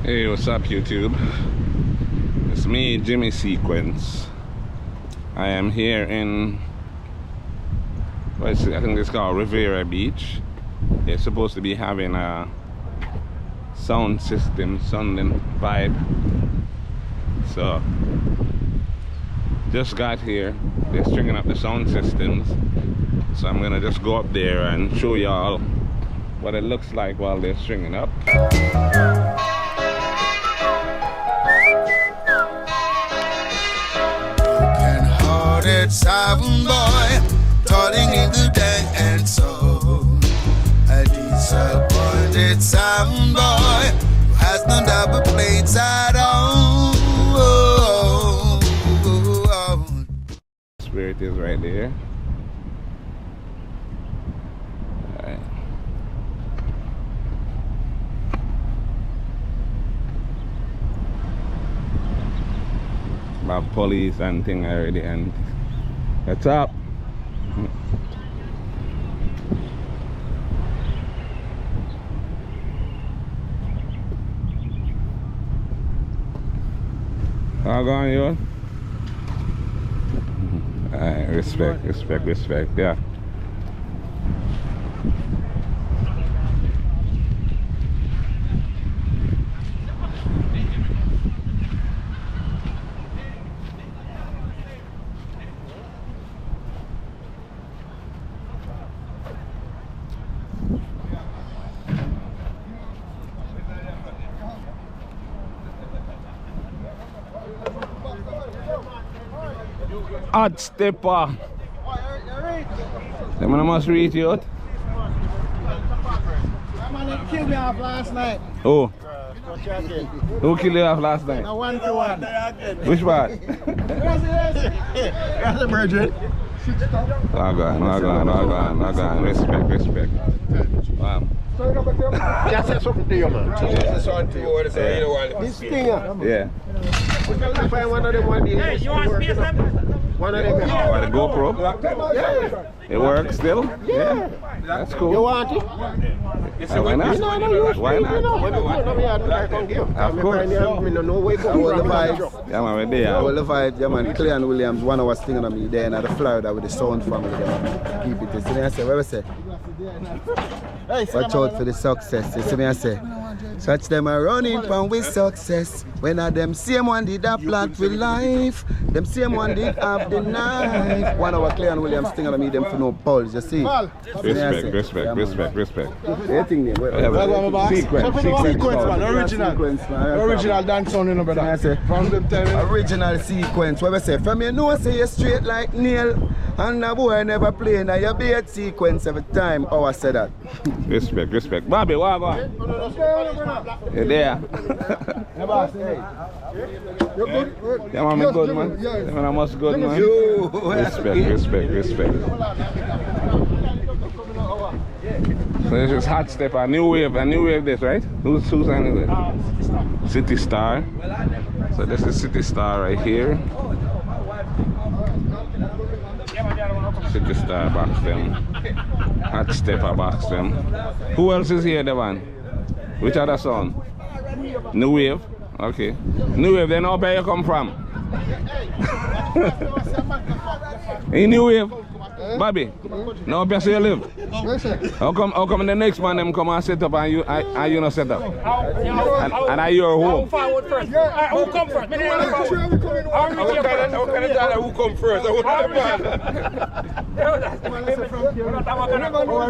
Hey, what's up YouTube? It's me, Jimmy Sequence. I am here in, I think it's called Riviera Beach. They're supposed to be having a sound system, sounding vibe. So, just got here. They're stringing up the sound systems. So I'm gonna just go up there and show y'all what it looks like while they're stringing up. Sound boy, calling in the day and so a disappointed sound boy who has no double plates at all. That's where it is right there. Alright. About police and thing already, and what's up? How going you? Alright, respect, yeah. Hot stepper. The man must reach you out. That man killed me off last night. Oh. Who killed you off last night? No 1-1. Which part? That's a virgin. Log on. Respect. Wow. Just say something to you, man. This thing, Yeah. we can find one of them one day. Hey, you want to space them? What, One of them. the GoPro? Yeah. It works still? Yeah. That's You cool. want it? Why not? No, use Why me, you know. not? When we go, no, me, I do like on give. Of course. Me no way go. All the vibes. Yeah, man, we're there. All the vibes, yeah man. Clay and Williams, one hour singing on me there in the Florida with the sound family. Keep it. You see me I say, what I say? Watch out for the success. You see me I say? Such them are running from with success. When are them same one did a plot with life. Them same one did have the knife. 1 hour Clay and Williams singing on me them for no pulse. You see? Respect. Anything name? Sequence, man. Original dance song, you know, brother. From them time. Original sequence. What we say? From you know say you straight like nail. And a boy never play. Now you be a sequence every time. Oh, I say that. Respect. Bobby, what go on? You there? Yeah, man, me good, man. Yeah, man, I must good, man. Respect. So this is Hot Step, a new wave this, right? Whose sign is it? City Star. So this is City Star right here. City Star box them. Hot Stepper box them. Who else is here, Devon? Which other song? New Wave? Okay. New Wave, then how where you come from? In New Wave? Bobby, now where you live? How come the next man them come and set up and you not set up? And are you home? Who forward first? Who come first? Who come first?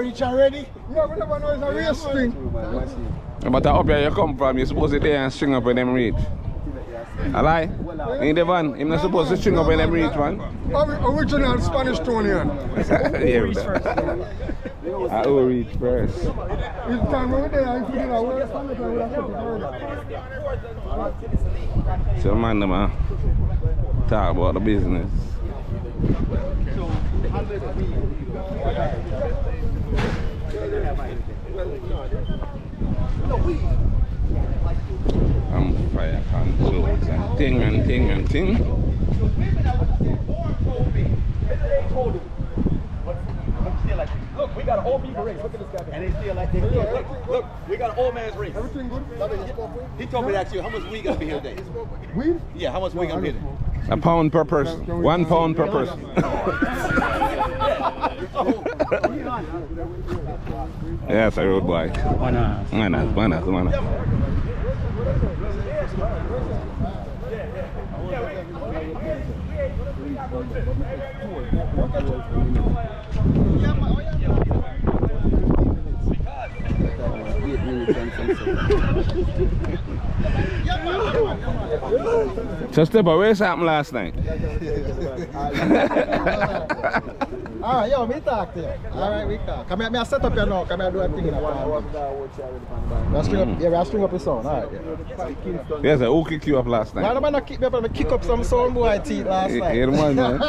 Reach already? Yeah, we never know it's a real string. But up here you come from, you're supposed to there and string up when them reach. A lie? In the van, you're not supposed to string up when them reach, man. Original Spanish Tonian. I will reach first. It's time over there, if you did a So man, talk about the business. Fire controls and thing. Look, we got an old people race. Look at this guy. And they feel like they look, we got an old man's race. Everything good? He told me to ask you, how much weed gonna be here today? Weed? Yeah, how much weed gonna be here today? A pound per person. 1 pound per person. Yes, a road boy. Why not? So Step, where's happened last night? Alright, yo, me talk to you. Alright, we talk. Come here, me set up here now. Come here, do a thing in the pan. We string up the sound. Alright, yeah. Yes, who kicked you up last night? Why don't I kick me up and kick up some sound boy teeth last night? You're the one, man.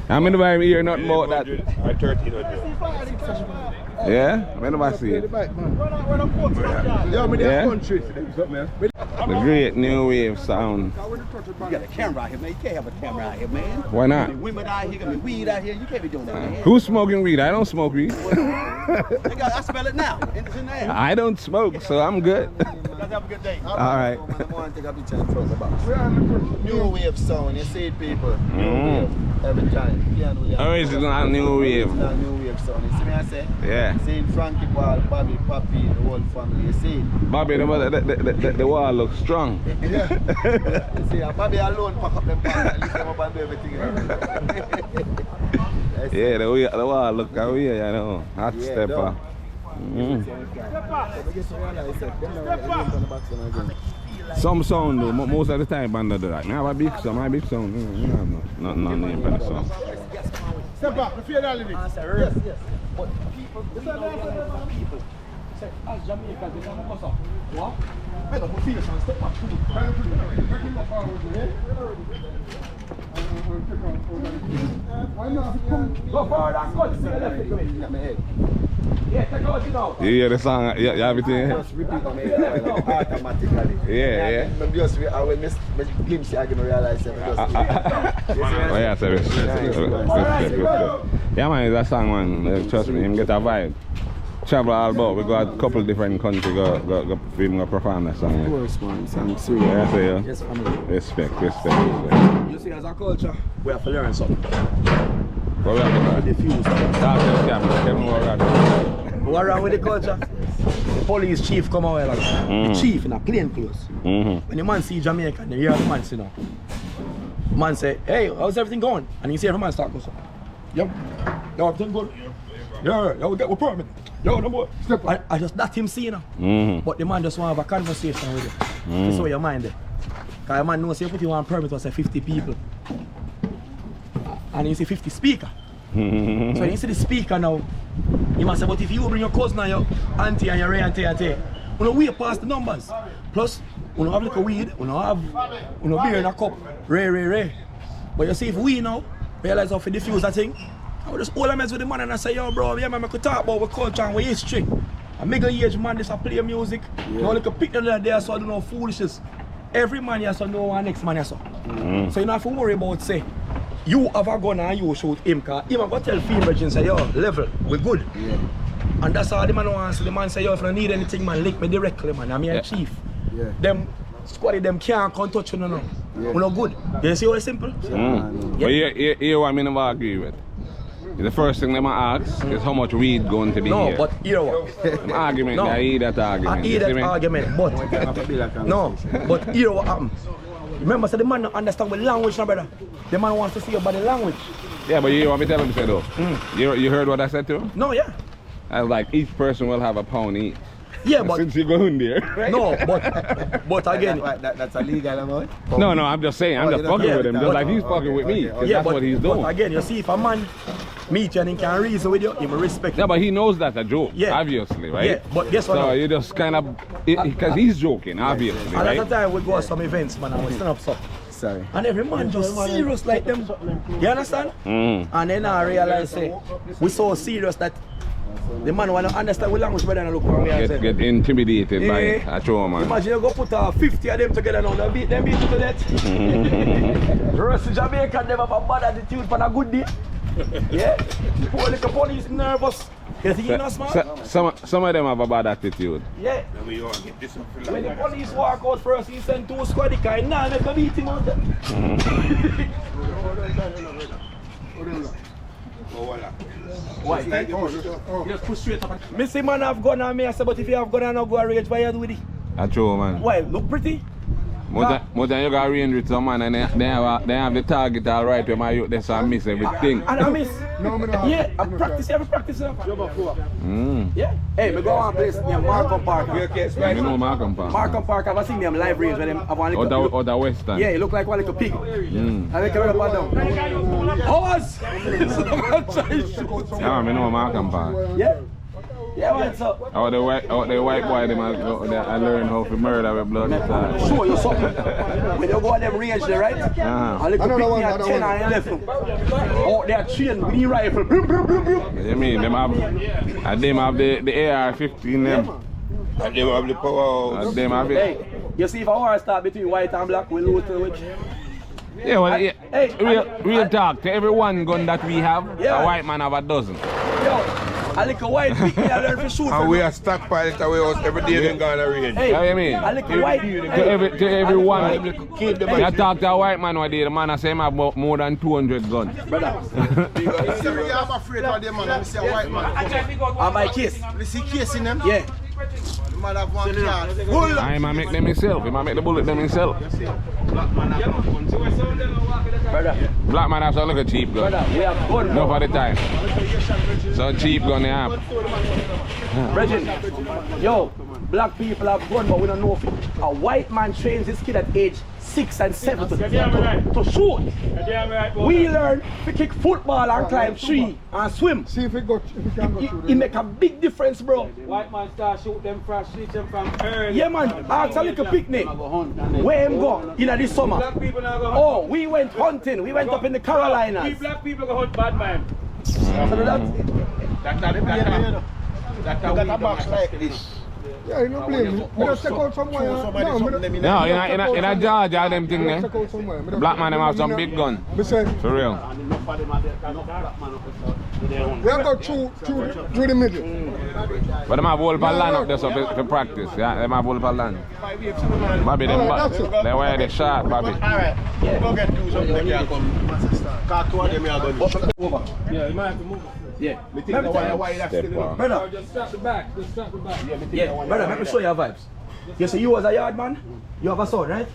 I'm in the vibe here, nothing about that. I 13. Yeah? When do I see it? Yo, me Yeah? there country. The great new wave sound. You got a camera out here, man. You can't have a camera out here, man. Why not? Women out here, got weed out here. You can't be doing that, man. Who's smoking weed? I don't smoke weed. I smell it now. It's in the air. I don't smoke, so I'm good. Guys, have a good day. All right. I want to take a picture and talk about new wave sound. You see it, people. New wave every time. Original new wave. Original new wave sound. You see me? I say. Yeah. See Frankie Paul, Bobby, Papi, the whole family. You see it? Bobby, the wall looks strong. Yeah. You see, Bobby alone pack up them pants and lift them up and do everything. Yeah, the wall look away, you know. Hot stepper. Some sound though, most of the time band do that. I have a big sound, my big sound. Not name for the sound. Step back, the fear reality. Yes, yes. But people, people. As Jamaicans, they don't know what? I don't feel it, step back. Go forward and cut, see the left. Yeah, take out it now. You hear the song, you have it in? Just repeat on it automatically. Yeah. Just when I glimpse, I can realize it. Oh yeah, so respect. Yeah man, it's a song man, trust me, him get a vibe. Travel all about, we got a couple different countries go film go perform that song. Of course man, I'm serious. Yeah, so yeah. Yes, family. Respect. You see, as a culture, we have to learn something. What we have to do? Diffuse. What wrong with the culture? The police chief come out like the chief in a plain clothes. When the man see Jamaica, they hear the man say no. Man say, hey, how's everything going? And you see every man start going, yep, yo, everything good. Yeah, yo, we get a permit. Yo, no more. I just that him see now. But the man just want to have a conversation with you. This is where your mind there. Because the man knows you put you on permit was 50 people. And you see 50 speaker. So you see the speaker now, you must say, but if you bring your cousin and your auntie and your auntie, you don't way past the numbers. Plus, you don't have like a weed, you don't have beer in a cup. Ray. But you see if we now realize how to diffuse that thing, I would just hold a mess with the man and I say, yo bro, yeah man, I could talk about our culture and our history. A middle age man, this a play music. You know, like a picture there so I don't know foolishness. Every man has to know our next man has to. So you don't have to worry about say, you have a gun and you shoot him, because him go tell Field Bridge and say, yo, level, we're good. Yeah. And that's all the man wants. The man say, yo, if you need anything, man, link me directly, man. I'm your chief. Yeah. Them squaddy, them can't come touch you, no. Yeah. We're not good. You see how it's simple? Yeah. But here what I never agree with. The first thing they might ask is how much weed going to be here. No, but you know what? An argument, I hear that argument. I hear that argument, but no, but you know what happened? Remember, so the man don't understand what language now, brother. The man wants to see your body language. Yeah, but you want me to tell him say though? You heard what I said to him? No, yeah. I was like, each person will have a pound each. Yeah, but since you go in there. Right? No, but again, that's illegal amount. No, I'm just saying, I'm just fucking with him, just like he's fucking with me. Yeah, that's what he's doing. But again, you see, if a man meet you and he can reason with you, he will respect you. Yeah, but he knows that's a joke, obviously, right? Yeah, but guess what? So you just kind of, because he's joking, obviously, and right? at the time we go to some events, man, and we stand up something. Sorry. And every man just serious like them. You understand? And then I realize, say, we so serious that the man want to understand what language better than look around me and say. Get intimidated by a trauma. Imagine you go put 50 of them together now, they beat you to death. The rest of Jamaica never have a bad attitude for a good day. Yeah? Poor little police nervous. You think you're not smart? Some of them have a bad attitude. Yeah. When the police walk out first, he send 2 squad guys. Nah, make a beat him out there. Why? Just push straight up. Me see man have gun on me, I say, but if you have gun and not go arrange, why you do with it? That's true, man. Why? Look pretty? More than you got arrange with some man and they have the target all right where my youth they so I miss everything. And I miss? Yeah, I practice every practice. Yeah. Hey, me go on place named Markham Park. You know Markham Park. Markham Park, I've seen them live range where them have one little... Or the Western. Yeah, he look like one little pig. I make it up and down. Horse! Yeah, I know Markham Park. Yeah. Yeah, man, so... Oh, the white boy, I learned how to murder with blood. Show you something. When you go on them range there, right? A little pick me at 10 and 11. Oh, they are trained with the rifle. You mean, them have the AR-15 them. And they have the power. And them have it. Hey, you see if a war start between white and black, we lose to which? Yeah, well, real talk. To every one gun that we have, a white man have a dozen. Yo, a little white pick me, I learn to shoot. And we are stockpile it away us every day in Ghana range. Hey, you mean? a little white. To every one, you talk to a white man one day, the man I say him have more than 200 guns. Brother. I'm afraid of them, man. I see a white man. And my case. You see case in them? Yeah. The man have one car. I might make them himself. He might make the bullet them himself. Brother. Black man have some little cheap gun. Brother, we have gun. No for the time. So cheap gun they have. Brethren, yo, black people have gun, but we don't know if a white man trains his kid at age 6 and 7 to shoot. We learn to kick football and climb tree and swim. See if it can go through. It make a big difference, bro. White man start shoot them from street them from early. Yeah, man. Ask a little picnic. Where him go in this summer? Black people now go hunt. Oh, we went hunting. We went up in the Carolinas. We black people go hunt bad man. So Got a box like this. Yeah, you don't blame me. I just check out somewhere. No, in a Georgia them thing there. Check out somewhere. Black man them have some big gun. Me say, For real. we have got through the middle. But them have whole land up there so to practice. Yeah, them have whole land. Bobby, them they wear the shot, Bobby. Alright, go get do something like that. Car two of them are going over. Yeah, you might have to move. Yeah. Me think why that's still Or Brother. just strap the back. Just strap the back. Yeah, brother, let me show you your vibes. You see, you as a yard man, you have a son, right?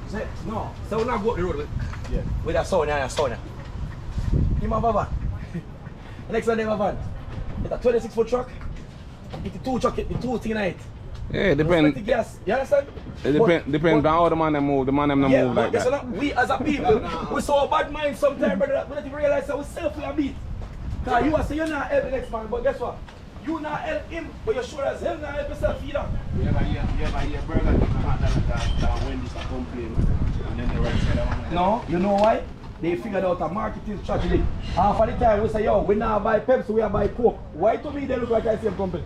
Say, no, so we not go up the road with a son and a son. You have a van. Next one, they have a van. It's a 26-foot truck. It's the 2 truck, it's the 2 thing in it. Yeah, it depends. Gas. You understand? It depends on how the man them move. The man them Yeah, move but like listen that. up, we as a people, we so bad mind sometimes, brother, that we don't even realize that we self a beat. Because you are saying you're not help the next man, but guess what? You not help him, but you sure as hell not help yourself either. No, you know why? They figured out a marketing strategy. Half of the time we say, yo, we now buy Pepsi, we are buy Coke. Why to me they look like I same company?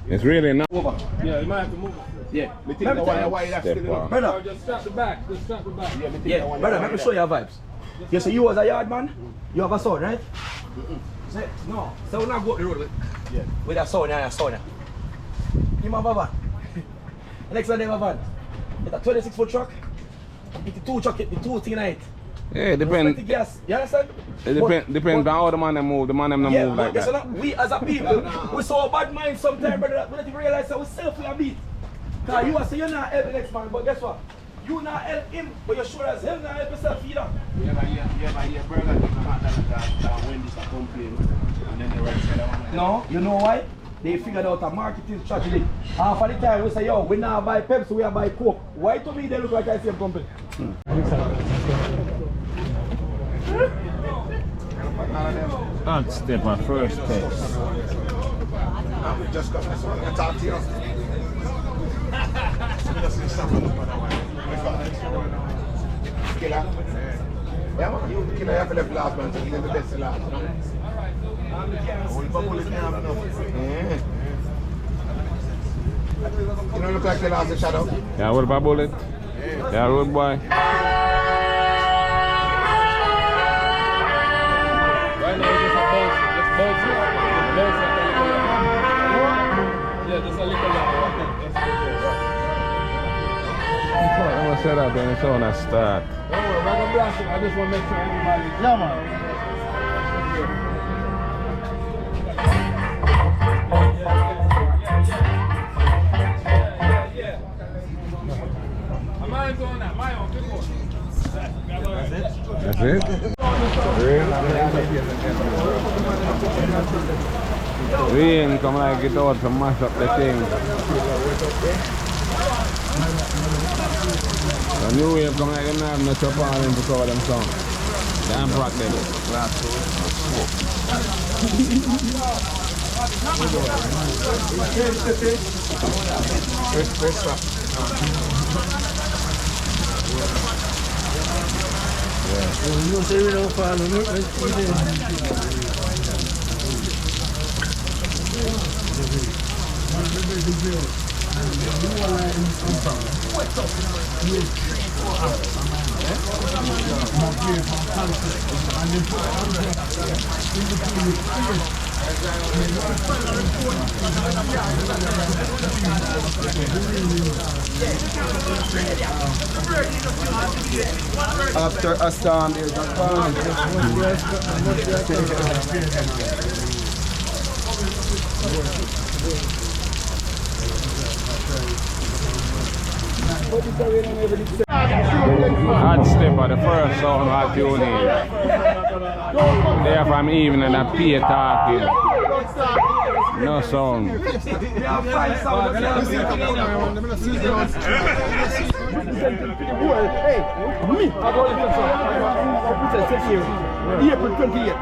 It's really not. Over. Yeah, you might have to move. Yeah. Me think why that's Step still on. Or Brother, just strap the back. Just strap the back. yeah, brother, let me show you your vibes. You see, you as a yard man, you have a son, right? Say, no, so we not go up the road with a son and a son. You have a van. Next one, they have a van. It's a 26-foot truck. It's the 2 truck, it's the 2 thing in it. Yeah, it depends. Gas. You understand? It depends on how the man them move. The man them Yeah, move but like listen that. up, we as a people, we so bad mind sometimes, brother, that we don't even realize that we self a beat. Because you are saying you're not help the next man, but guess what? You not help him, but you're sure as hell not help yourself either. No, you know why? They figured out a marketing strategy. Half of the time we say, yo, we now buy Pepsi, we are buy Coke. Why to me they look like I same company? Can't step my first test. just got this one. I talk to you. Killer. Yeah, man, you killer have left last man, so you the best last. You don't look like the last shadow. Yeah, what about bullet? Yeah, road boy. I'm gonna set up and it's on a start. Don't worry, we're gonna blast it. I just want to make sure everybody. Yeah, man. Mine's on that. Mine on. Good one. That's it? Rain come like it out to mash up the thing. The new wave come like it now have no chop on them to cover them sound. Damn rock them. After a storm, there's a calm. Hot Stepper, the first sound hot tune in. There from evening and P talking. No sound. April 28th.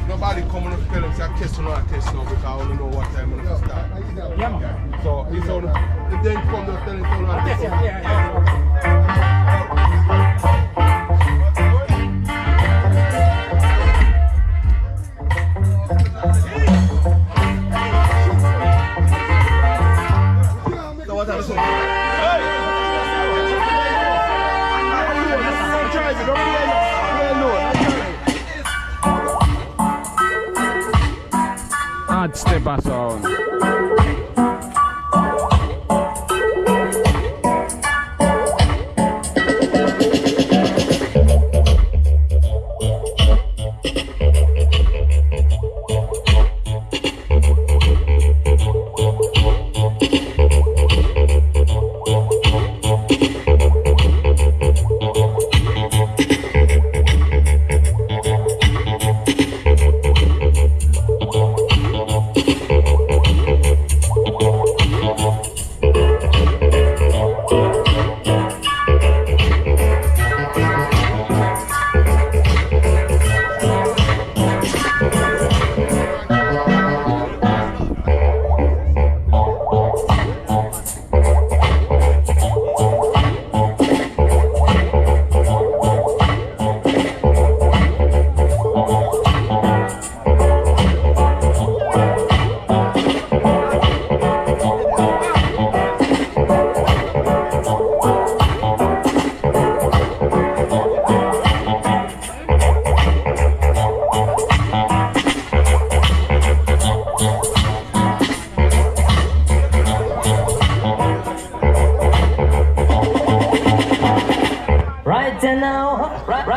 Nobody coming up to tell him, say, I test or not test now because I don't know what time I'm going to start. Yeah, man. So he's on the day come to tell him, so not test. Yeah. So what are you saying? Hot Stepper sound.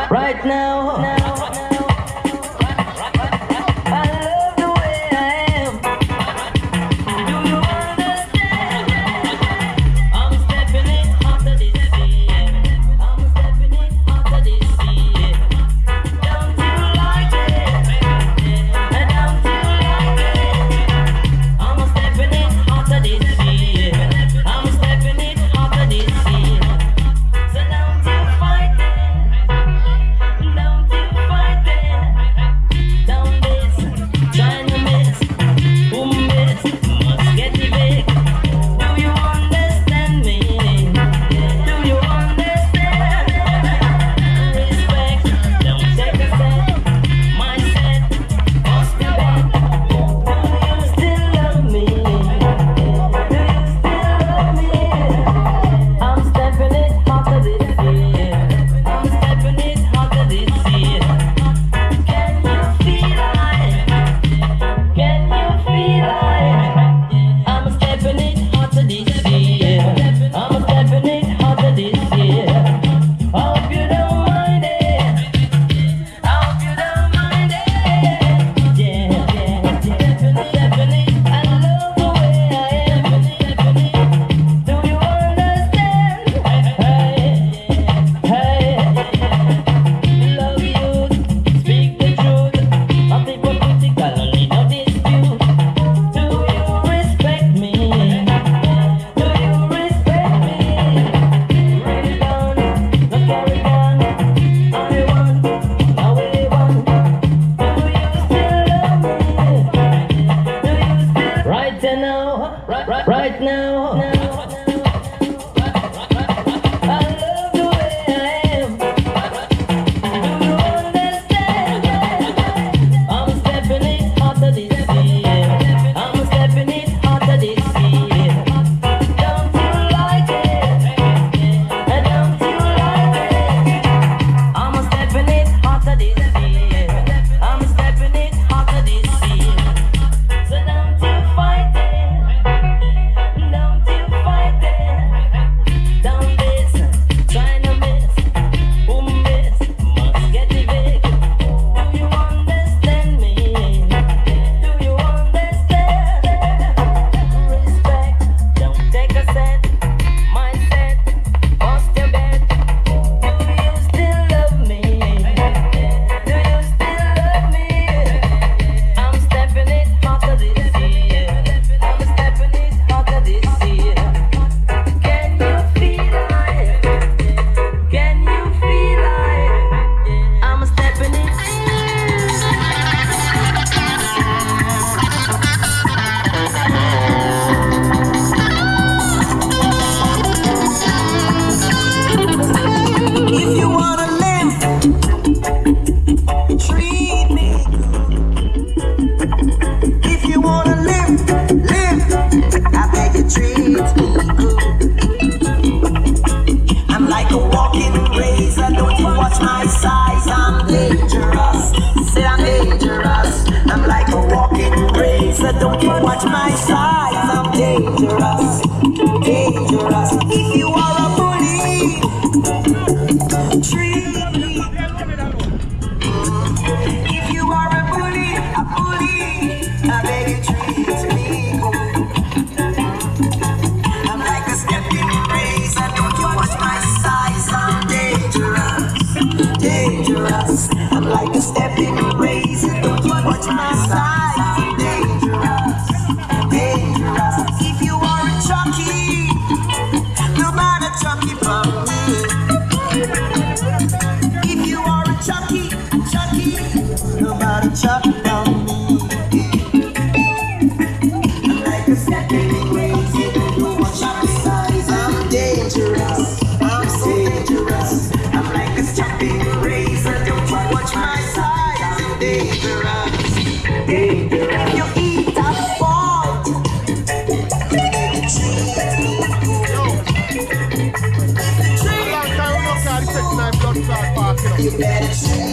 Right now, I love the way I am. Do you understand? I'm stepping in after this scene. like a walking razor. Don't you watch my size, I'm dangerous. Say I'm dangerous. I'm like a walking razor. Don't you watch my size, I'm dangerous. Dangerous. If you are a bully, treat me. If you are a bully, I beg you treat me good. I'm like a stepping razor. Don't you watch my size, I'm dangerous. Dangerous. I'm like a stepping razor. Don't you watch my size, I'm dangerous. Dangerous. If you are a chucky, nobody chucky from me. If you are a chucky, nobody chucky from me. I'm like a stepping razor. Don't you watch my size, I'm dangerous. I'm so dangerous. I'm like a stepping razor. Don't you watch my size, I'm dangerous. Dangerous. If you eat a fault, you better treat.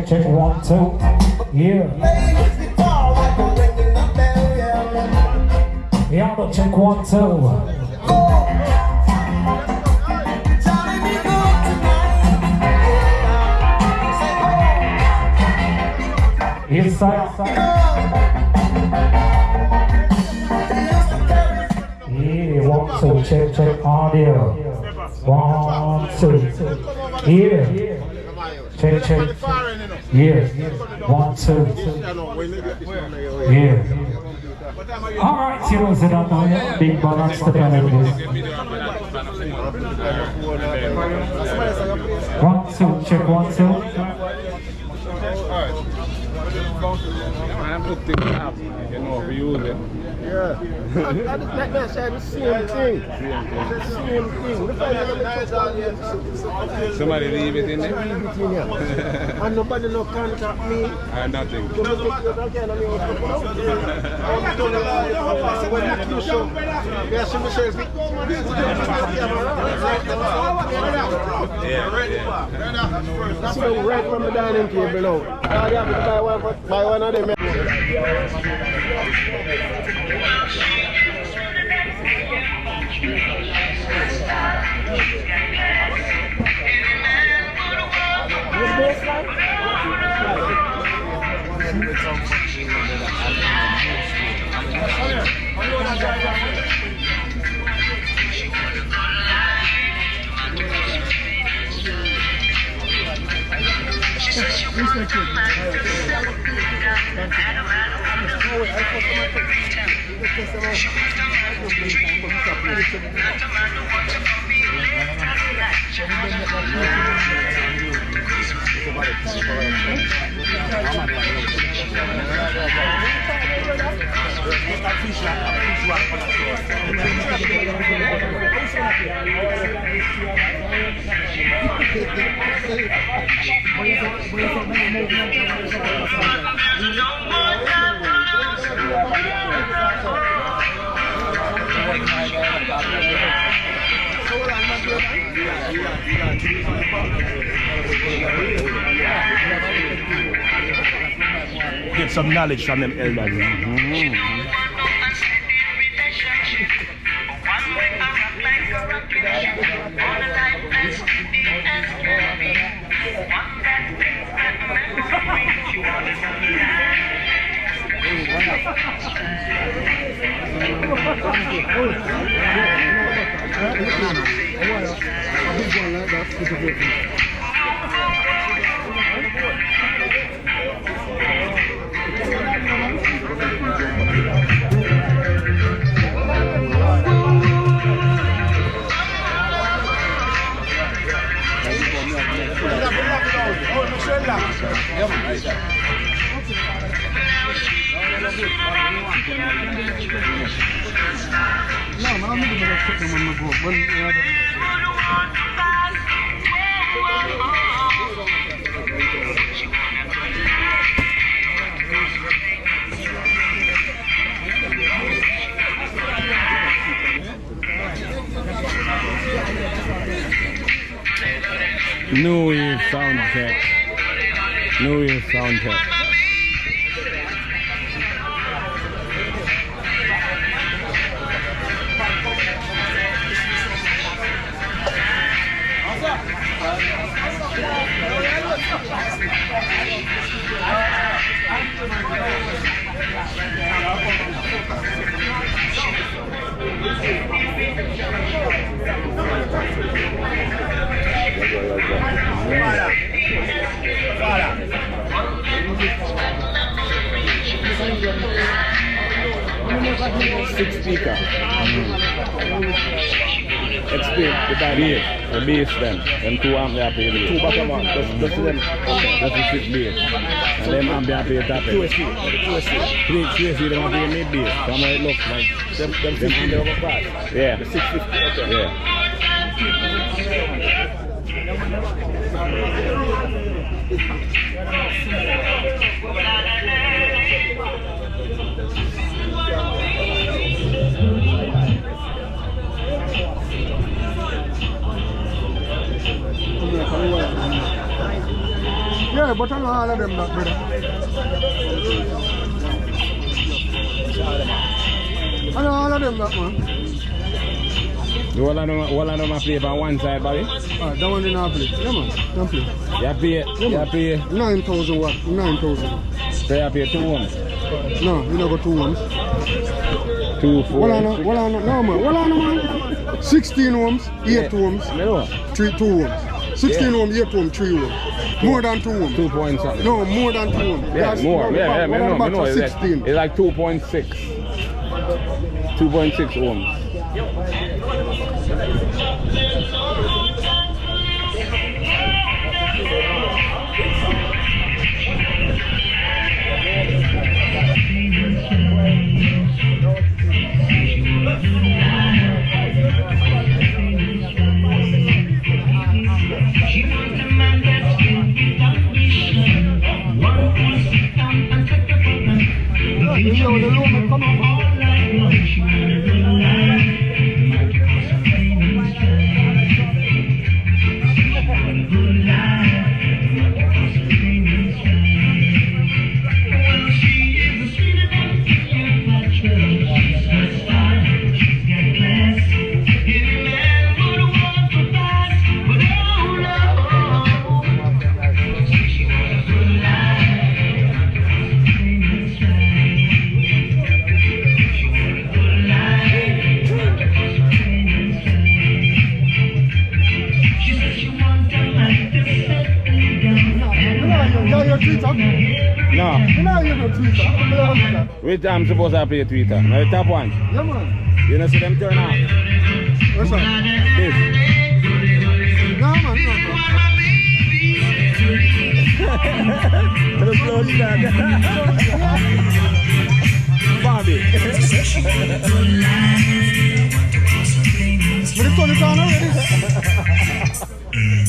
Check 1, 2. Yeah. Yeah, no, check 1, 2. Inside. Yeah, 1, 2. Check audio. 1, 2. Yeah. Check. Yeah. 1, 2. Yeah. Alright, zeros it up now. Big balance to penalty. 1, 2. Check 1, 2. I'm putting it up, you know, we use it. Yeah. Like that said, the same thing. The same thing. Somebody leave it in there? Leave it in here. And nobody no contact me. Nothing. That's right from the dining table now. Now you have to buy one of them. Get some knowledge from them elders. New Wave sound check. New Wave sound check. Six speaker. Explain the bass. The bass then. Them 2 amp they play bass. 2 bottom one. That's them. Okay. That's the 6 bass. And them amp they play top end. 2SC. 3SC they want to play mid bass. That's how it looks like. Them 50 they over fast. Yeah. The 650. Okay. Yeah. Yeah, but I know all of them, that brother. I know all of them, that man. You all of them play on one side, buddy? That one in our play. Yeah, man. Don't play. You pay 9,000 watt. 9,000. So you pay 2 ohms? No, you never go 2 ohms. 2, 4. No, man. 16 ohms, 8 ohms, 2 ohms. 16 ohms, 8 ohms, 3 ohms. More than 2 ohms. 2 point something. No, more than 2 ohms. Yeah, more. Yeah, no. 16. It's like 2.6. 2.6 ohms. No. Which I'm supposed to play Twitter? No, the top one. Yeah, man. You know, see them turn off. What's that? This. No, man. Let's slow down. Bobby. But it's on the corner already.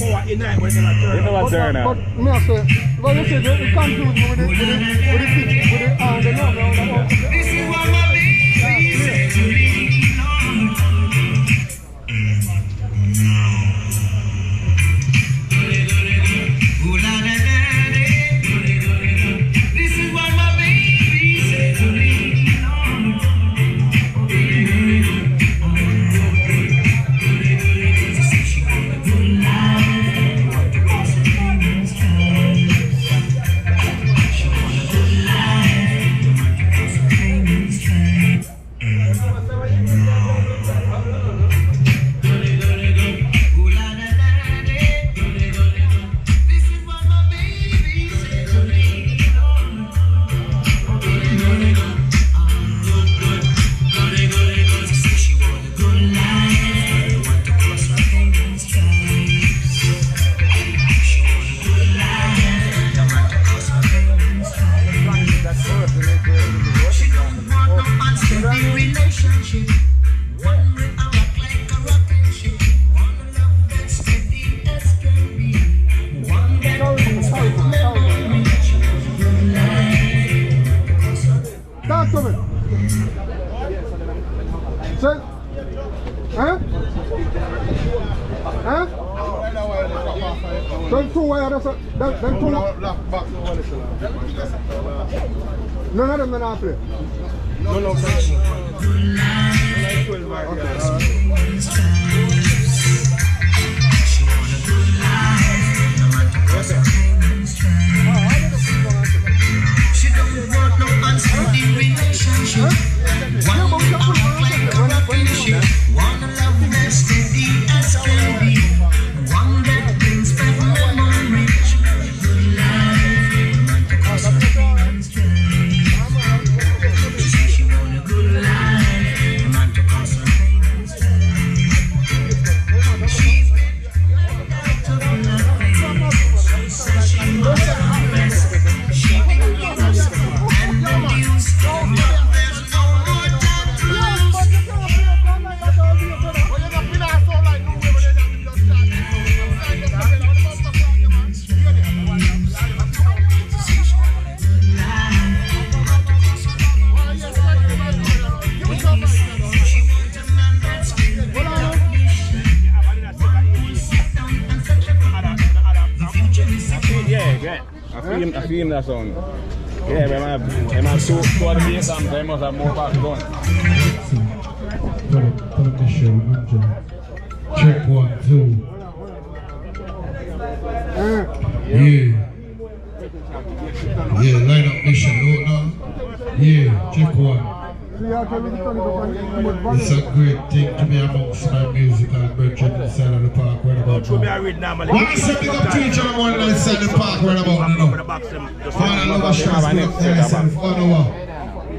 Oh, in night when they're not turn. You know what turn out? But me I say, well, you say the confused with the pitch, with the number. This is what my baby said to me. Then 2 wire, then 2 lap. None of them not play. No. She don't want no unsteady relationship. One day I'm like a friendship. Wanna love that steady as can be. One that brings back memories. Good life, romantic consolation. She says she want a good life, romantic consolation. She's been out of nothing. She says she wants the best. She been used and abused. There's no more time to lose. Yeah. I feel him that sound. Yeah, but I'm two of the bass and they must have more back going. Put up the show, check 1, 2. Yeah, line up mission, now. Yeah, check 1. It's a great thing to be amongst my musical brethren inside of the park. Right about now. Why is it big up to each other one inside the park? Right about now. Father Lover Strasbourg, myself, Ottawa.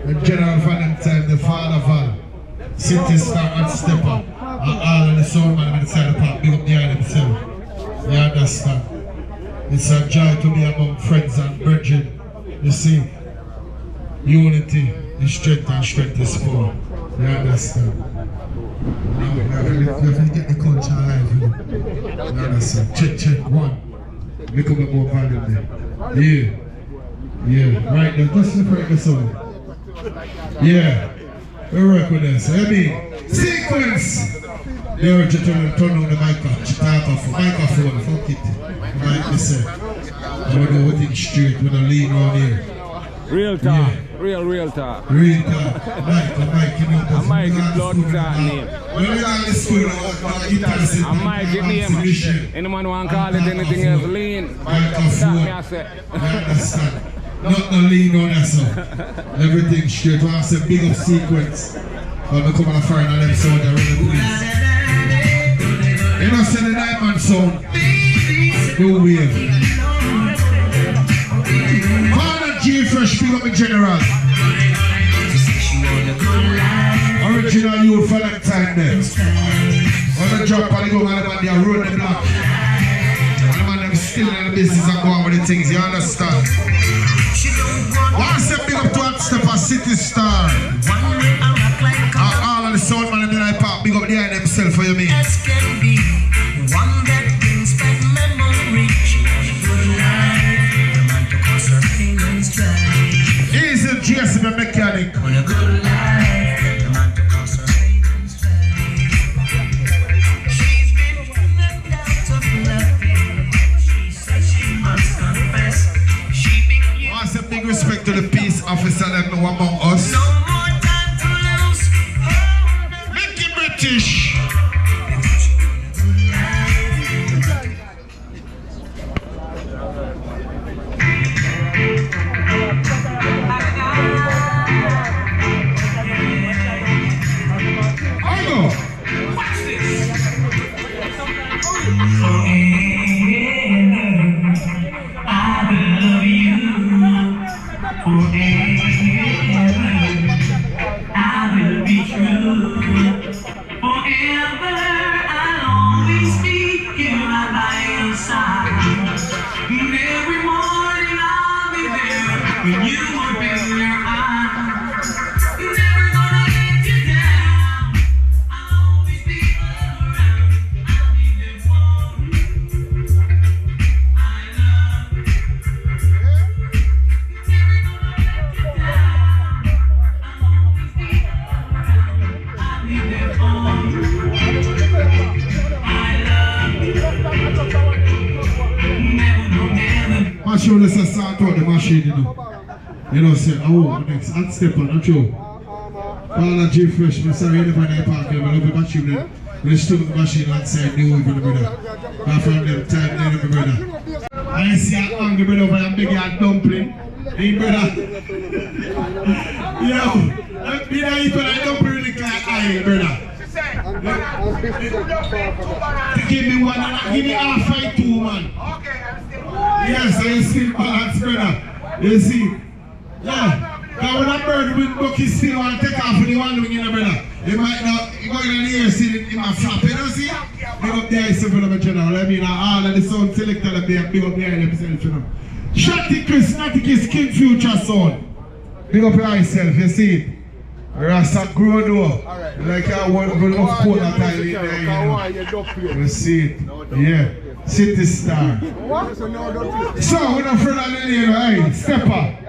The General Valentine, the Father Val, City Star and Stepper, and all of the sound man inside the park. Big up behind himself. You understand? It's a joy to be among friends and brethren. You see, unity is strength and strength is power. You understand? You have to get the culture alive. You understand? Check 1. Look at more value there. Yeah. Right now, just separate the song. Yeah. We work with this. I mean, sequence. They were just turn on the microphone. Fuck it. Like they say. I want to do everything straight with a lean on here. Real talk. Real talk. Real talk. Mike, you know. Mike is blood talk name. Mike is name. Anyone want to call it anything else lean? Stop me, I say. Not no lean on that song. Everything straight. I say big up sequence. But we come on a final episode there with the police. You know, say the 9-man song. No way. G Fresh, big up in general. Original youth Valentine there. On the drop and they go and they road the block. And the man them still in the business and go on with the things, you understand? One step big up to Stepper City Star. All of the sound man in the night park, big up behind themselves for you, me. One that brings back memory. He's a GSM mechanic. On a good life, the man to consolation. She's been out of nothing. She says she must confess. She been used. A big respect to the peace officer that know among us. No more time to lose. Make it British. want to show this a start out the machine, you know. You know, say, oh, next, hot step on, not you. All that G Fresh, I'm sorry, you never know park here, but love the machine there. Let's still the machine outside, new with the brother. And from them time, then the brother. I see a hungry brother over and big and dumpling. Hey, brother. Yo, you know, you put a dumpling really like iron, brother. Give me one and give me half fight two, man. Yes, I still balance, brother. You see? Yeah. Now when a bird with bucky still want to take off with the one wing in the brother. You might not, you go in the ear, see it in my flap, you know, see? Big up there, it's for the general. I mean, all of the sound selector that they have big up there in themselves, you know. Shotty Chris, Natty Kiss, King Future sound. Big up yourself, you see it? Rasta grow though. Like I want to go off cold that time in there, you know. You see it? Yeah. City Star. So, we're not afraid of the name, hey, step up.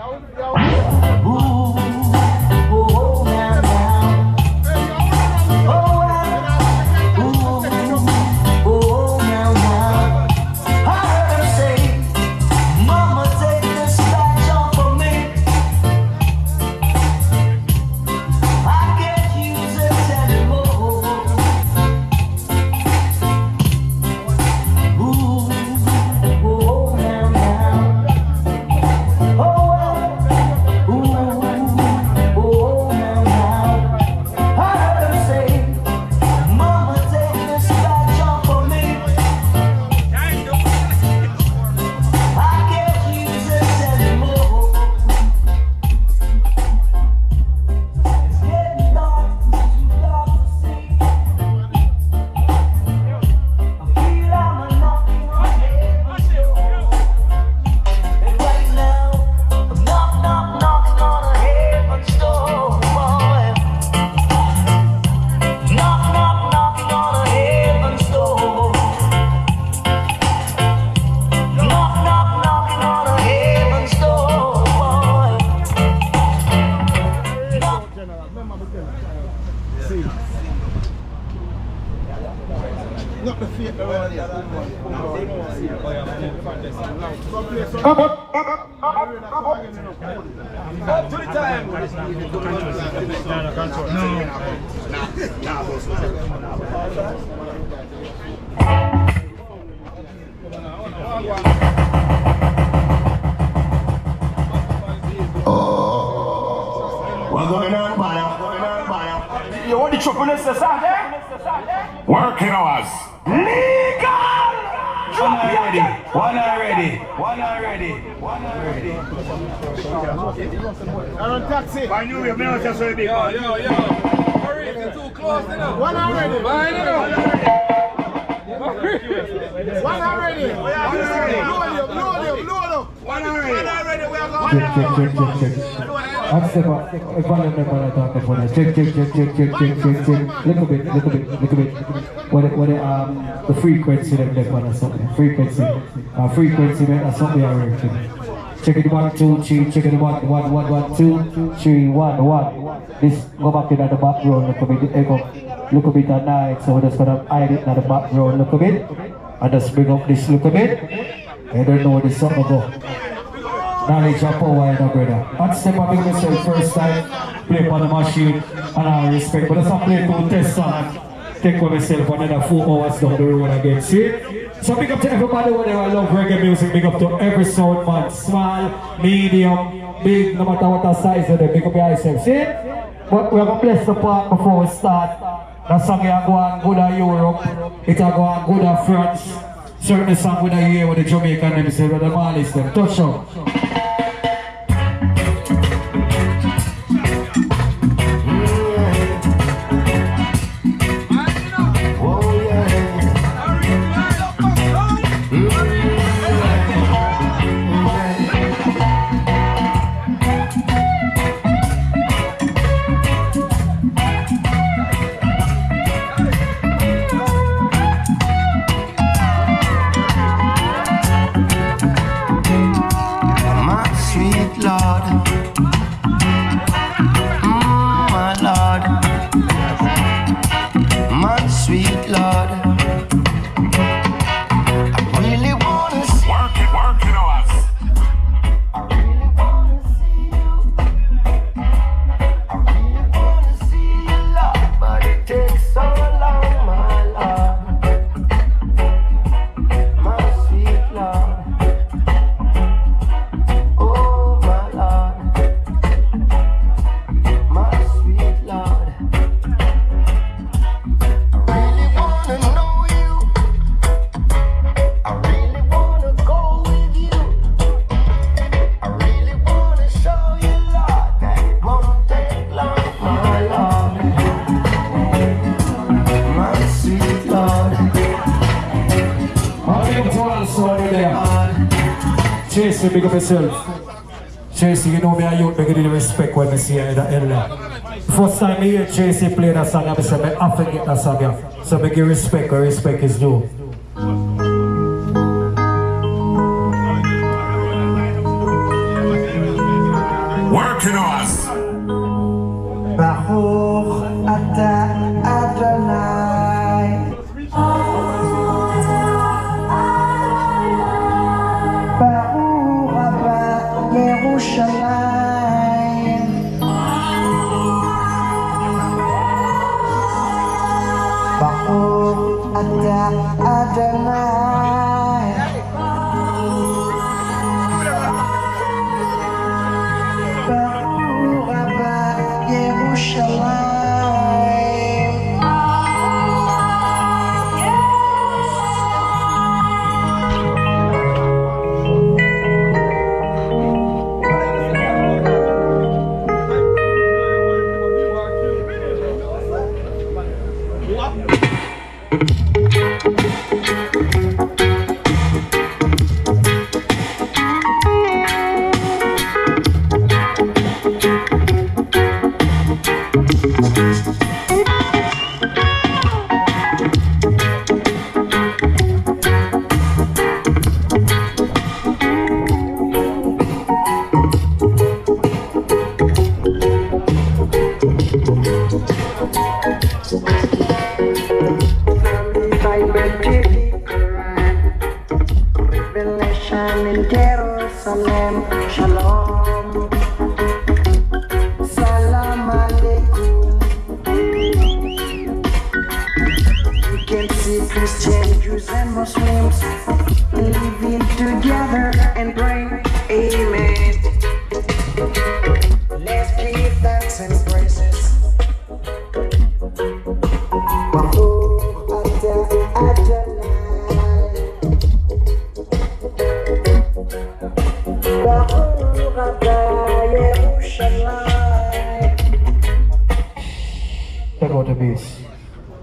You want the trouble is working hours. Legal! One already. I'm on taxi. I knew you were just so big. Yo. Hurry, it's too close enough. One already. One already. Load up. One already. We are going. Check. I'll step up. If I don't know talk about it. Check. Little bit. What the frequency that they want or something. Frequency that's something I reckon. Check it 1 2 3. Check it 1 2 3 1 1. This go back to the background. Look a bit echo. Look a bit at night. So we're just gonna hide it in the background. Look a bit. And just bring up this look a bit. I don't know where this song will go. Knowledge of power, you know, brother. I'd step up in myself first time, play upon the machine, and I respect. But if I play to test song, take for myself another 4 hours down the road again. See? So big up to everybody whenever I love reggae music. Big up to every sound man. Small, medium, big, no matter what the size of them. Big up yourself. See? But we're going to bless the part before we start. That song is going good at Europe. It's going good at France. Certain song with the year with the Jamaican them say with the Malis them. Touch up. Chasey, big up yourself. Chasey, you know me and you make the respect when I see you in the area. First time I hear Chasey play that song, I say, I have to get that song here. So I give respect where respect is due. Working us. Baruch atah Adonai. Baruch haba Yerushalayim. Baruch atah Adonai. Baruch haba Yerushalayim. Revelation in Jerusalem, Shalom, Salam Alaikum. You can see Christians, Jews and Muslims living together and praying, Amen. Let's give thanks and praises. Take out the bass.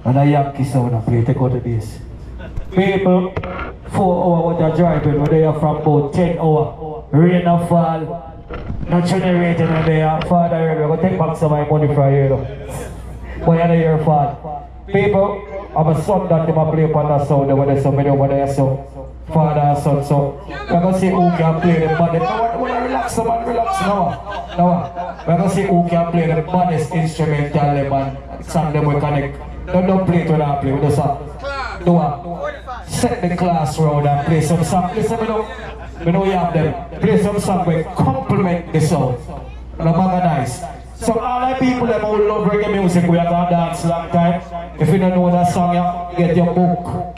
And a Yankee sound and play, take out the bass. People, 4 hours what they're driving, where they are from about 10 hours. Rain and fall, not generating and they are Father, we're going to take back some of my money from here though. But you're not here, Father. People, I'm a son that they play upon that sound over there, so many over there, so Father and son, so we're going to see who can play the baddest. Relax, man, relax, no. We're going to see who can play the baddest instrumental, man. Song them will connect. Don't play to that play, we just do a set the class round and play some song. Listen, we know you have them. Play some song where complement the sound. And I'm nice. So all the people that who love reggae music, we are going to dance long time. If you don't know that song, you get your book.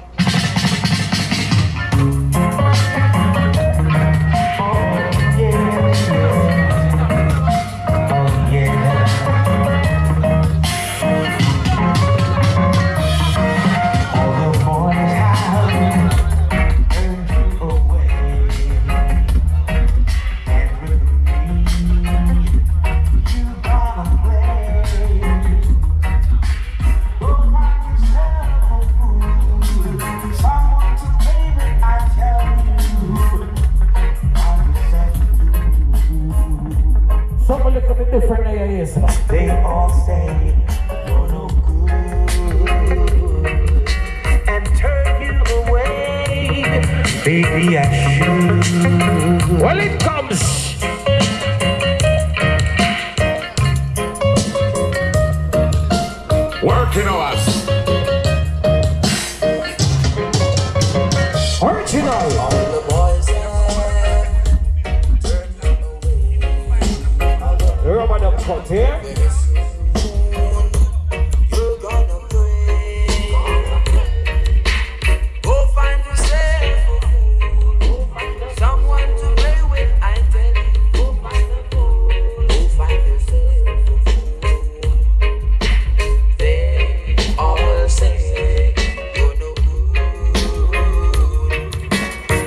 Something a little bit different than you is. They all say you're no good and turn you away. Baby, I should. Well, it comes. Working us. Original. Ramadan cut here. Go find yourself someone to play with. I tell you, go find yourself. They all say you're no good.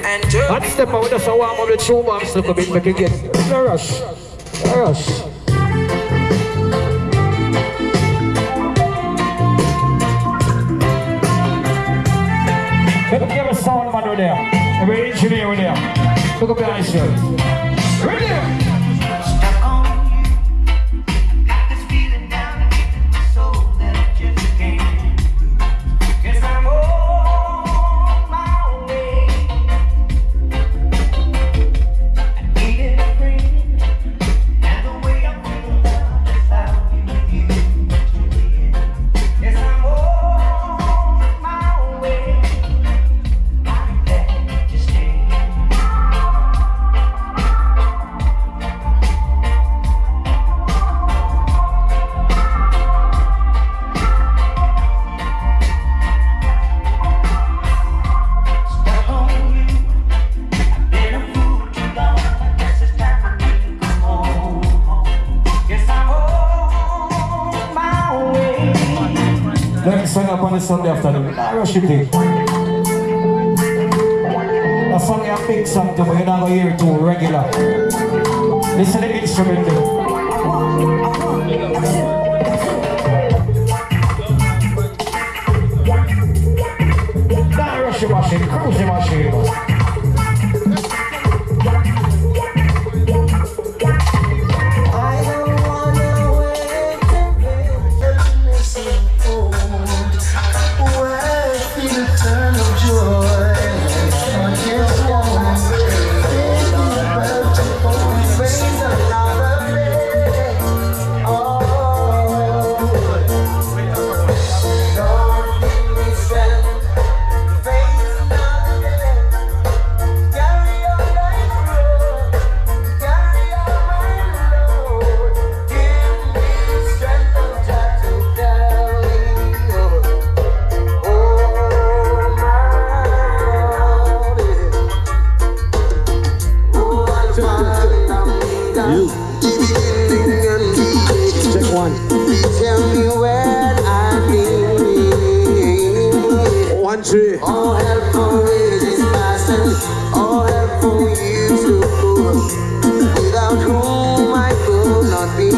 And Let's step out with us and warm up the two bombs a little bit, make it get no rush. Let me give a sound man over there. Every engineer in there. Look up behind you. Right there. Next song up on the Sunday afternoon. I rush it in. That song is a big song too, but you're not going to hear it too regular. Listen to the instrument there. Now rush your machine, cruise your machine. All help for wages master, all help for you to without whom I could not be.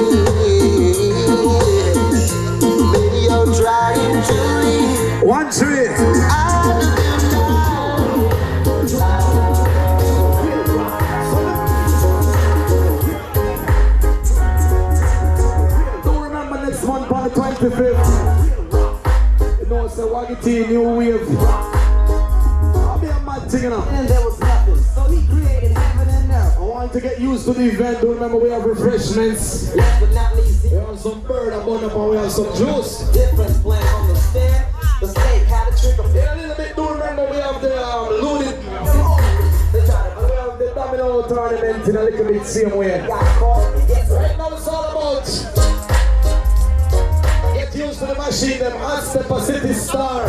Maybe you're trying to leave. 1, 3. Don't remember next month on the 25th. You know it's a Waggity New Wave. And there was nothing, so he created heaven and earth. I want to get used to the event. Don't remember we have refreshments. Last but not least, we have some bird above up and we have some juice. Different plan on the stand. The snake had a trick of a little bit. Don't remember we have the loaded. We have the domino tournament in a little bit same way. Right now it's all about get used to the machine. Them hot step a city star.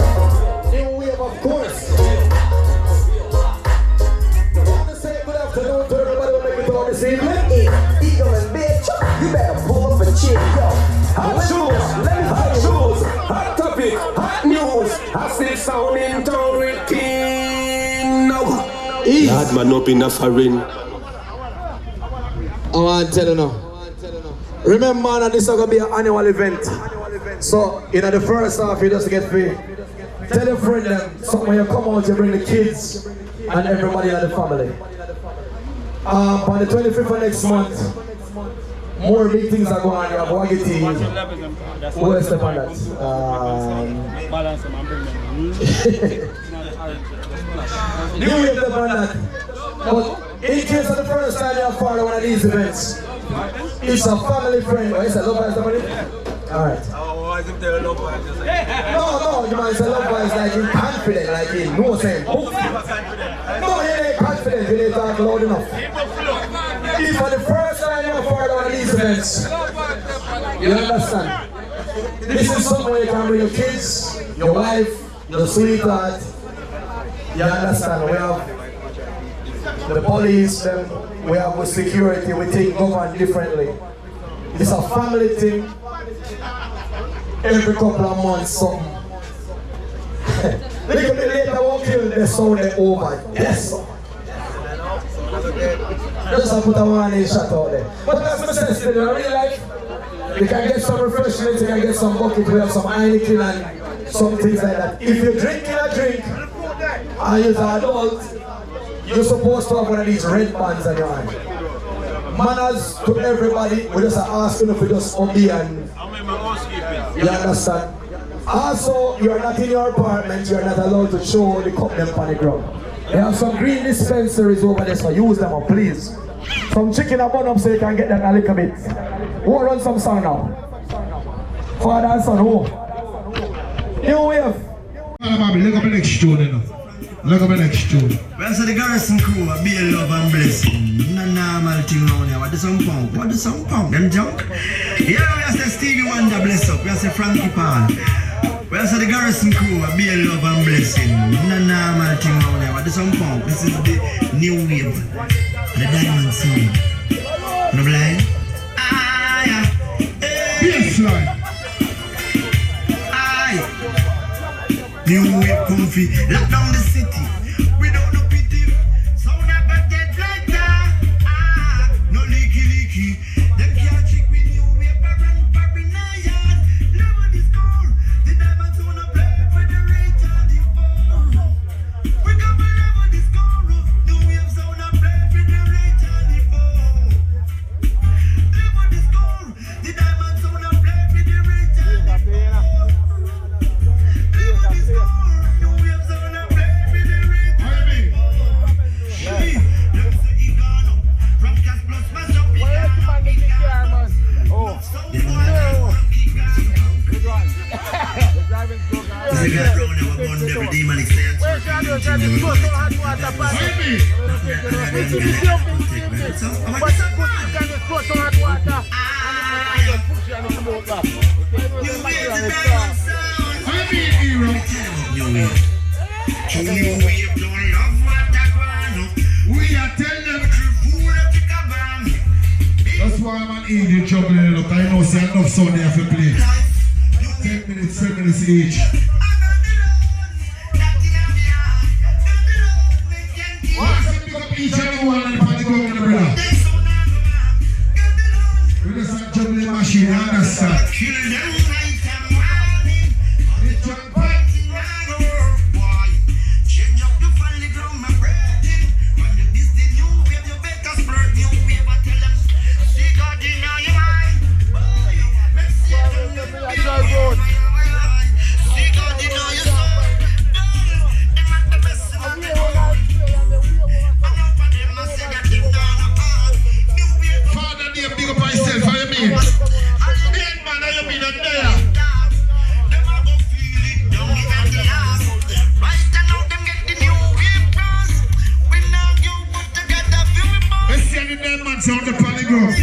New Wave, of course. Afternoon to everybody will make it all this evening. Eagle and bitch, you better pull up a chick, yo. Hot shoes, hot shoes, hot topic, hot news. I still sound in town with King. Lad man up in a foreign. I want to tell you now. Remember that this is going to be an annual event. So, in the first half, you just get free. Tell your friend them, so when you come out, you bring the kids and everybody in the family. On the 25th of next month, more big things are going on. You have Waggity. Where's the on that? New Wave the on that. But in case of the first time you are part of one of these events, it's a family friend. Oh, it's a love vibes somebody? Alright. No, you might say love vibes like in confident, like in no saying. No, you ain't confident, you ain't talk loud enough. If for the first time you're part of one of these events, you understand? This is somewhere you can bring your kids, your wife, your sweetheart. You understand? We have the police, we have the security, we take government differently. It's a family thing. Every couple of months, something. Little bit later, we'll kill the sound over. Yes. Just put a warning shot out there. But that's the sense in real life. You can get some refreshments, you can get some bucket, we have some Heineken and some things like that. If you're drinking a drink and you're an adult, you're supposed to have one of these red bands on your hand. Manners to everybody, we just are asking if you just obey and you understand? Also, you're not in your apartment, you're not allowed to show the cup them on the ground. They have some green dispensaries over there, so use them up, please. Some chicken and bun up so you can get that a little bit. We'll run some song now. Father and son, who? New wave. Look up the next tune, you know. Look up the next tune. Well, so the Garrison crew, be a love and blessing. No normal thing around here. What is some punk? What is some punk? Them junk? Yeah, we have to Stevie Wonder bless up. We have to Frankie Paul. Well, so the Garrison crew, be a love and blessing. No normal thing around here. What is some punk? This is the new wave. The Diamond Sound. No blind? Ah, yeah. Yes, Lord. Aye. New wave comfy. Lock down the city. Without no pity. Sound never dead like that. Ah, no leaky leaky. Them can't trick with new wave. Paranoid. Never discord. The Diamond Sound a play for the rich and the poor. We come never discord. New wave sound a play for the rich and the poor. Never discord. The Diamond Sound a play for the rich and the poor. That's why I'm an idiot juggling it up. I know see enough sound there for play. 10 minutes, 10 minutes each. What's the pick up each and one and put the gun in the brother? We just have juggling machine, you understand? On the polygon.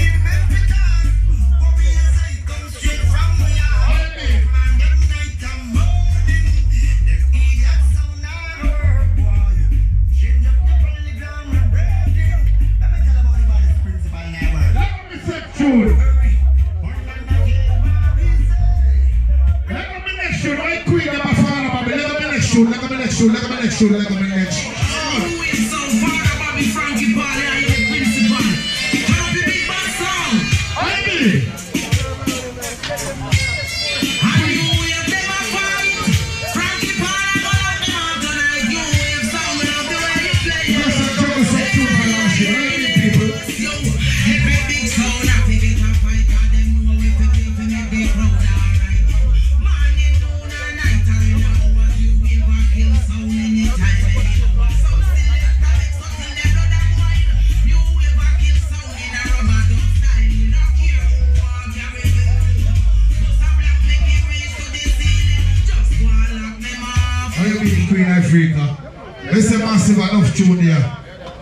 It's a massive enough tune here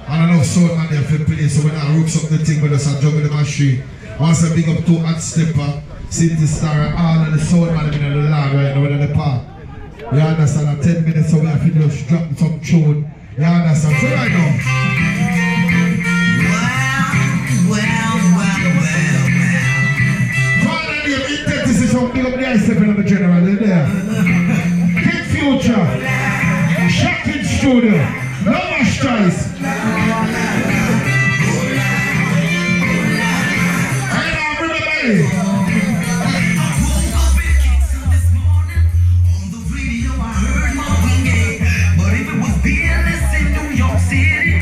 and enough sound man there for play, so when I ropes up the thing with us and juggle the machine. Once I big up to Hot Stepper, City Star and all of the sound man in the land right now in the park. You understand? 10 minutes so we have to just drop some tune. You understand? So right now. Finally, you take this is some big up the ice stepping on the general, they're there. Big Future. Shocking Studio, no much choice. But if it was BLS in New York City,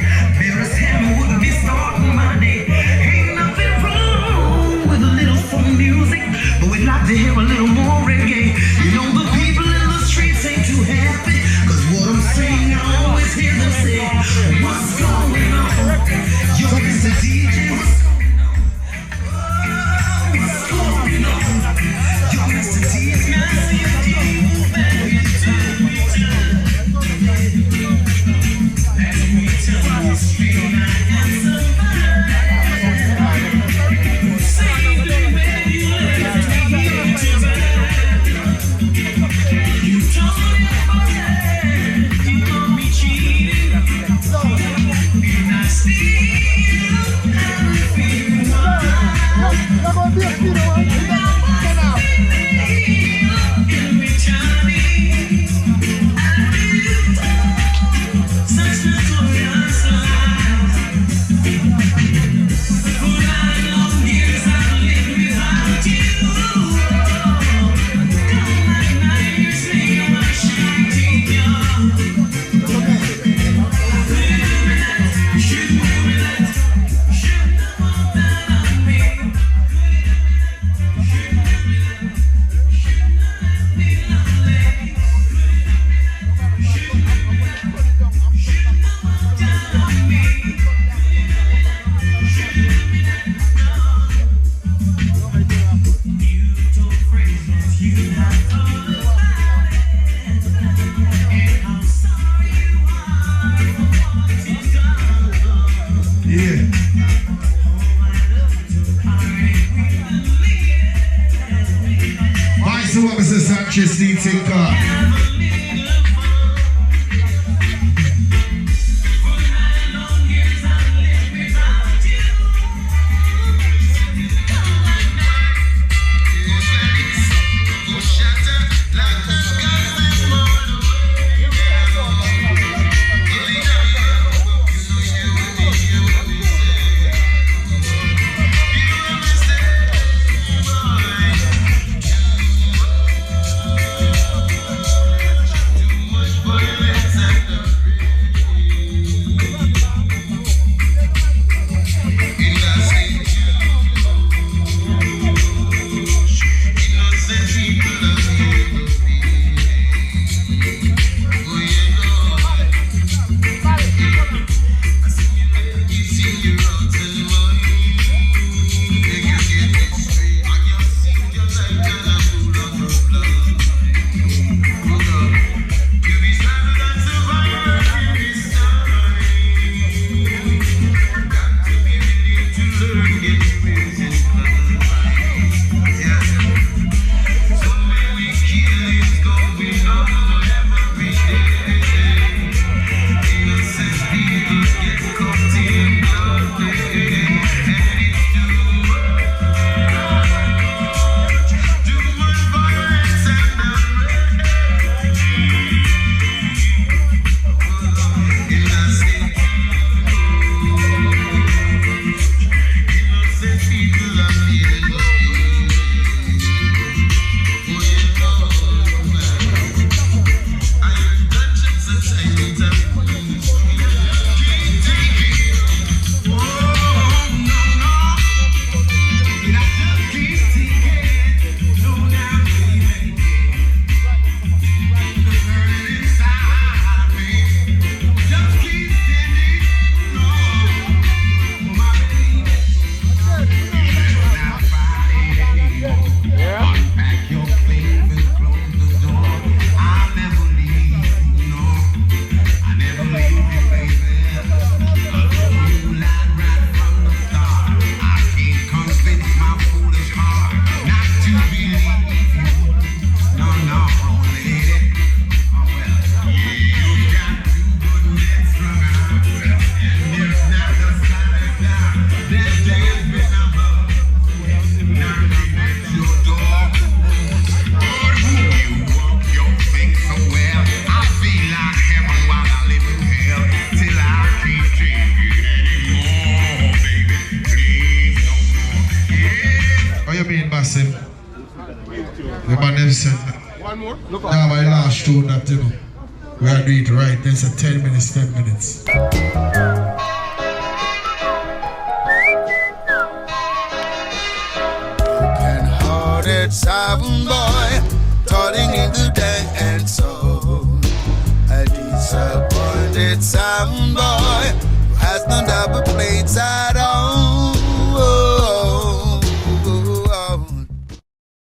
Sanchez Tinker. massive. The magnificent. One more? Now my last tune that you know. We are doing it right. There's a 10 minutes, 10 minutes. Broken-hearted sound boy, toiling in the dank and soul. A disappointed sound boy who has no double plate side.